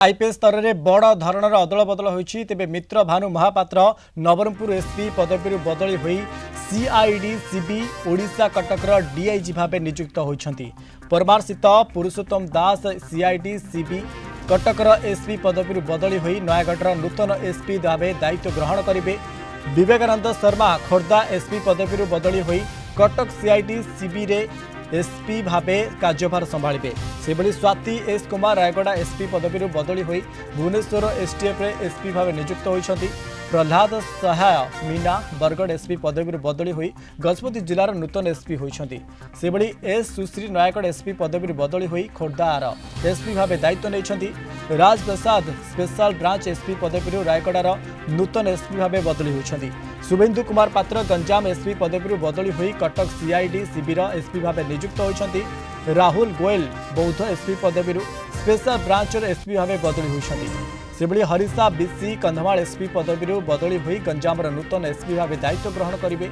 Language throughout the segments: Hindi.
आईपीएस स्तर में बड़ धरणर अदल बदल होती तेज मित्र भानु महापात्र नवरंगपुर एसपी पदवी बदली हुई सीआईडी सीबी ओडिशा कटकर डीआईजी भाव नियुक्त होती। परमार स्थित पुरुषोत्तम दास सीआईडी सीबी कटकर एसपी पदवी बदली हुई नयागढ़ नूतन एसपी भाव दायित्व ग्रहण करेंगे। विवेकानंद शर्मा खोर्धा एसपी पदवी बदली हुई कटक सीआईडी सीबी रे एसपी भावे कार्यभार संभाଳିबे। सेबली स्वाति एस कुमार रायगढ़ एसपी पदवी बदली हुई भुवनेश्वर एसटीएफ एसपी भावे नियुक्त होती। प्रहलाद सहाय मीना बरगढ़ एसपी पदवी बदली हुई गजपति जिलार नूतन एसपी होती। सेबली एस सुश्री नयागढ़ एसपी पदवी बदली हुई खोर्धार एसपी भावे दायित्व नहीं। राज प्रसाद स्पेशल ब्रांच एसपी पदवी रायगढ़ नूतन एसपी भावे बदली होती। शुभेन्दु कुमार पात्र गंजाम एसपी पदवी बदली हुई कटक सीआईडी शिविर एसपी भाव नियुक्त होती। राहुल गोयल बौद्ध एसपी पदवी स्पेशल ब्रांच एसपी भाव बदली होती। सेभली हरीशा बीसी कंधमाल एसपी पदवी बदली हुई गंजाम नूतन एसपी भाव दायित्व ग्रहण करेंगे।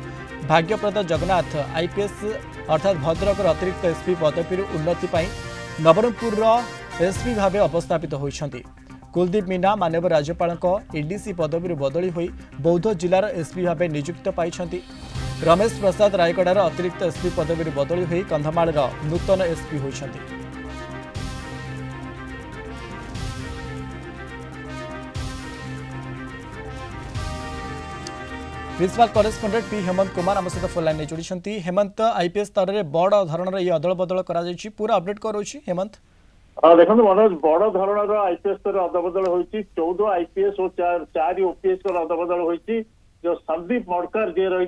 भाग्यप्रद जगन्नाथ आईपीएस अर्थात भद्रक अतिरिक्त एसपी पदवी उन्नति नवरंगपुर एसपी भाव अवस्थापित होती। कुलदीप मीना मानव राज्यपाल एडीसी पदवी बदली हुई बौद्ध जिलार एसपी भाव नियुक्त पाई। रमेश प्रसाद रायगढ़ अतिरिक्त एसपी पदवी बदली हुई कंधमाल नूतन एसपी होती। Principal correspondent P Hemant Kumar आम सहित फोन लाइन जोड़ी। हेमंत आईपीएस स्तर में बड़ धरणर ये अदल बदल कर पूरा अपडेट करोची हेमंत। देखो मनोज बड़ धरणर आईपीएस स्तर अदबदल होती 14 आईपीएस और 4 ओपीएस अदबदल होती। जो संदीप मडकर जी रही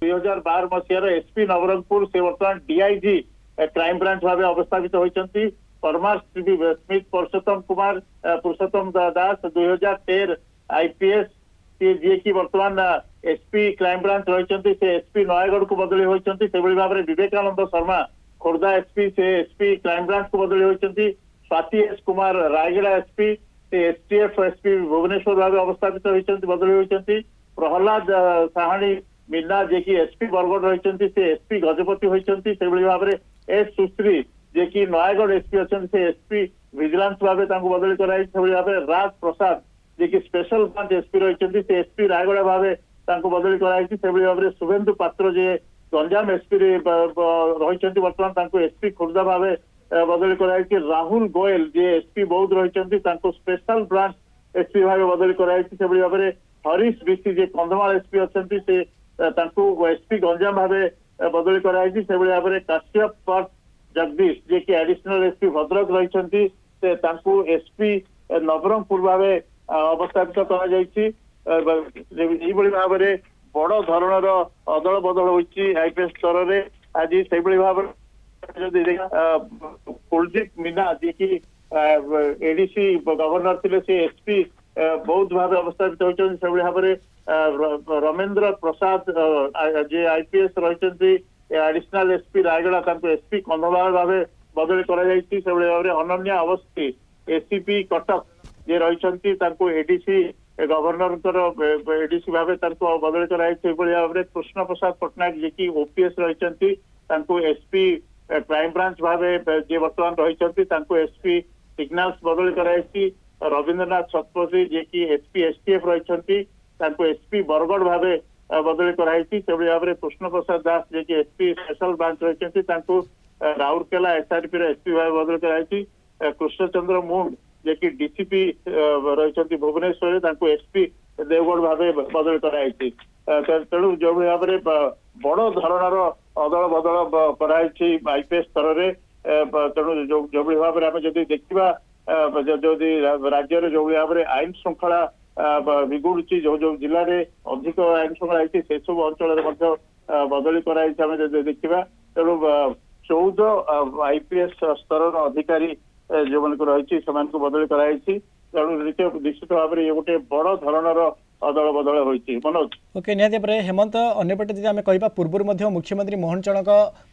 2012 मसीहार एसपी नवरंगपुर से बर्तमान डीआईजी क्राइम ब्रांच भाव अवस्थापित होती। परमार स्मिथ पुरुषोत्तम दास 2013 आईपीएस जी की बर्तमान एसपी क्राइम ब्रांच रही एसपी नयागढ़ को बदली होती। भाव में विवेकानंद शर्मा खोर्धा एसपी से एसपी क्राइम ब्रांच को बदली होती। स्वाति एस कुमार रायगढ़ एसपी से एसटीएफ एसपी भुवनेश्वर भाव अवस्थापित होती बदली होती। प्रहलाद साहाणी मीना जे की एसपी बरगढ़ रही से एसपी गजपति होती। भाव में एस सुश्री जे की नयागढ़ एसपी अच्छे से एसपी विजिलेंस भाव बदली कराई। भाव में राज प्रसाद जे की स्पेशल ब्रांच एसपी रही से एसपी रायगढ़ भाव बदली कराई। भाव में शुभेन्दु पात्र जे गंजाम एसपी रही बर्तमान एसपी खोर्धा भाव बदली कराई। राहुल गोयल जे एसपी बौद्ध रही स्पेशल ब्रांच एसपी भाव बदली कराई। भाव में हरीश बीसी जे कंधमाल एसपी अच्छे से एसपी गंजाम भाव बदली कराई। भाव में काश्यप जगदीश जे की एडिशनल एसपी भद्रक रही एसपी नवरंगपुर भाव अवस्थापित कर भाव में बड़ धरणर अदल बदल होती आईपीएस स्तर में। आज से भाव कुलदीप मीना जी की एडीसी गवर्नर थे से एसपी बौद्ध भाव अवस्थापित होती। भाव में रमेंद्र प्रसाद जे आईपीएस रही additional SP Raigarh SP Kandhamal भाव बदली भाव में अनन्या अवस्थी एसीपी कटक जे रही एडीसी गवर्नर एडीसी भाव बदली कराई। भाव में कृष्ण प्रसाद पट्टनायक जी की ओपीएस रही एसपी क्राइम ब्रांच भाव जे बर्तमान रही एसपी सिग्नाल्स बदली कराई। रविंद्रनाथ शतपथी जे की एसपी एसटीएफ रही एसपी बरगढ़ भाव बदली कराई। भाव में कृष्ण प्रसाद दास जे की एसपी स्पेशल ब्रांच रही राउरकेला एसआरपी एसपी भाव बदली कराई। कृष्णचंद्र मुंड जे की डीसीपी रही भुवनेश्वर एसपी देवगढ़ भाव बदली कराई। तेणु जो भाव में बड़ धरणर अदल बदल कराई आईपीएस स्तर में। तेणु जो भाव में आम जब देखा राज्य जो भाव में आईन श्रृंखला बिगुड़ी जो जिले में अधिक आईन श्रृंखला होती से सब अंचल बदली कराई देखा। तेणु 14 आईपीएस स्तर अधिकारी जो मन रही बदली कराई। तेणु निश्चित भाव में ये गोटे बड़ धरणर अदल बदल होती मनोज। ओके निहत हेमंत अंपटे जी आम कह पूर्व मुख्यमंत्री मोहन चरण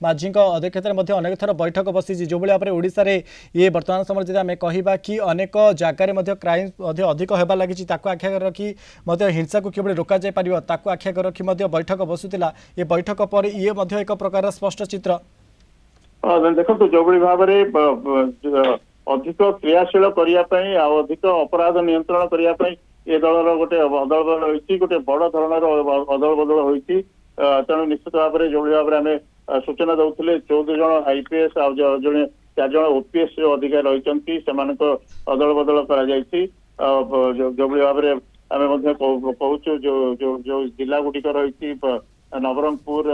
माझी अध्यक्षतार अनेक थर बैठक बसी जो भाव में ओडिशा रे ये वर्तमान समय जब आम कह कि अनेक जगार क्राइम अधिक होगा लगी आख्या रखी हिंसा को किभली रोक जापर आख्या रखी बैठक बसुला ये बैठक पर ये एक प्रकार स्पष्ट चित्र देखो जो भाव में अधिक क्रियाशील करने अधिक अपराध नियंत्रण करने ए दलर गोटे अदल बदल होती गोटे बड़ धरणर अदल बदल होती तेणु निश्चित भाव में जो भाव में आम सूचना दौले 14 जन आईपीएस आ जड़े 4 जन ओपीएस जो अधिकारी रही अदल बदल कर जो भाव में आम कहूँ जो जिला गुड़िक रही नवरंगपुर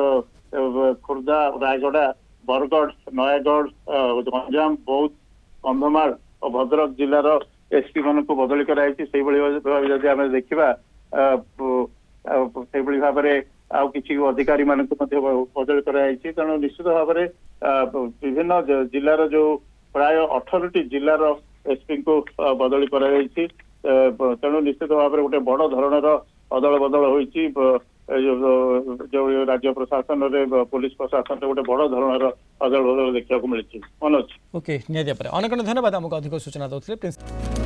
खोर्धा रायगड़ा बरगढ़ नयागढ़ गंजाम बौद्ध कंधमाल और भद्रक जिलार एसपी मान को बदली कराई जदि आम देखा भाव में आउ किसी अधिकारी मान बदली कराई तेणु निश्चित भाव में विभिन्न जिलार जो प्राय 18टी जिलार एसपी को बदली कराई तेणु निश्चित भाव में गोटे बड़ धरणर अदल बदल होती जो राज्य प्रशासन पुलिस प्रशासन गोटे बड़ धरणर अदल बदल देखा मिली मनोज ओके निहाती भाବରେ ଅନେକ ଧନ୍ୟବାଦ ଆମକୁ ଅଧିକ ସୂଚନା ଦେଉଥିଲେ ପ୍ରିନ୍ସ